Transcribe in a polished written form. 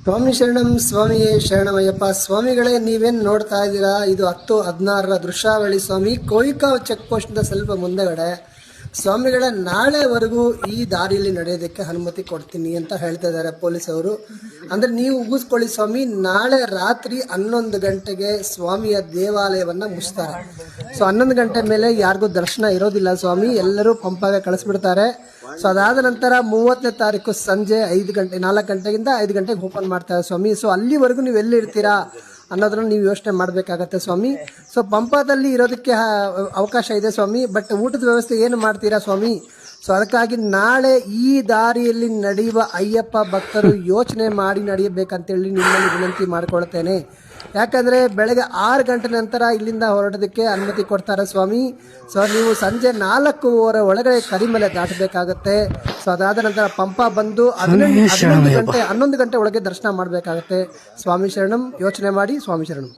ಸ್ವಾಮಿ ಶರಣಂ. ಸ್ವಾಮಿಯೇ ಶರಣಮಯ್ಯಪ್ಪ. ಸ್ವಾಮಿಗಳೇ, ನೀವೇನು ನೋಡ್ತಾ ಇದ್ದೀರಾ, ಇದು 10-16 ದೃಶ್ಯಾವಳಿ ಸ್ವಾಮಿ. ಕೋಯಿಕಾವ್ ಚೆಕ್ ಪೋಸ್ಟ್ನ ಸ್ವಲ್ಪ ಮುಂದೆಗಡೆ ಸ್ವಾಮಿಗಳ ನಾಳೆವರೆಗೂ ಈ ದಾರಿಯಲ್ಲಿ ನಡೆಯೋದಕ್ಕೆ ಅನುಮತಿ ಕೊಡ್ತೀನಿ ಅಂತ ಹೇಳ್ತಾ ಇದ್ದಾರೆ ಪೊಲೀಸ್ ಅವರು. ಅಂದರೆ ನೀವು ಉಗಿಸ್ಕೊಳ್ಳಿ ಸ್ವಾಮಿ, ನಾಳೆ ರಾತ್ರಿ 11 ಗಂಟೆಗೆ ಸ್ವಾಮಿಯ ದೇವಾಲಯವನ್ನು ಮುಚ್ತಾರೆ. ಸೊ 11 ಗಂಟೆ ಮೇಲೆ ಯಾರಿಗೂ ದರ್ಶನ ಇರೋದಿಲ್ಲ ಸ್ವಾಮಿ, ಎಲ್ಲರೂ ಪಂಪಾಗೆ ಕಳಿಸ್ಬಿಡ್ತಾರೆ. ಸೊ ಅದಾದ ನಂತರ 30ನೇ ತಾರೀಕು ಸಂಜೆ 4 ಗಂಟೆಗಿಂದ 5 ಗಂಟೆಗೆ ಓಪನ್ ಮಾಡ್ತಾರೆ ಸ್ವಾಮಿ. ಸೊ ಅಲ್ಲಿವರೆಗೂ ನೀವು ಎಲ್ಲಿರ್ತೀರಾ ಅನ್ನೋದನ್ನು ನೀವು ಯೋಚನೆ ಮಾಡಬೇಕಾಗತ್ತೆ ಸ್ವಾಮಿ. ಸೊ ಪಂಪಾದಲ್ಲಿ ಇರೋದಕ್ಕೆ ಅವಕಾಶ ಇದೆ ಸ್ವಾಮಿ, ಬಟ್ ಊಟದ ವ್ಯವಸ್ಥೆ ಏನು ಮಾಡ್ತೀರಾ ಸ್ವಾಮಿ? ಸೊ ಅದಕ್ಕಾಗಿ ನಾಳೆ ಈ ದಾರಿಯಲ್ಲಿ ನಡೆಯುವ ಅಯ್ಯಪ್ಪ ಭಕ್ತರು ಯೋಚನೆ ಮಾಡಿ ನಡೆಯಬೇಕಂತೇಳಿ ನಿಮ್ಮಲ್ಲಿ ವಿನಂತಿ ಮಾಡ್ಕೊಳ್ತೇನೆ. ಯಾಕಂದರೆ ಬೆಳಗ್ಗೆ 6 ಗಂಟೆ ನಂತರ ಇಲ್ಲಿಂದ ಹೊರಡೋದಕ್ಕೆ ಅನುಮತಿ ಕೊಡ್ತಾರೆ ಸ್ವಾಮಿ. ಸೊ ನೀವು ಸಂಜೆ 4:15 ಒಳಗಡೆ ಕರಿಮಲೆ ದಾಟಬೇಕಾಗತ್ತೆ. ಸೊ ಅದಾದ ನಂತರ ಪಂಪ ಬಂದು 11 ಗಂಟೆ ಒಳಗೆ ದರ್ಶನ ಮಾಡಬೇಕಾಗತ್ತೆ. ಸ್ವಾಮಿ ಶರಣಂ. ಯೋಚನೆ ಮಾಡಿ. ಸ್ವಾಮಿ ಶರಣಂ.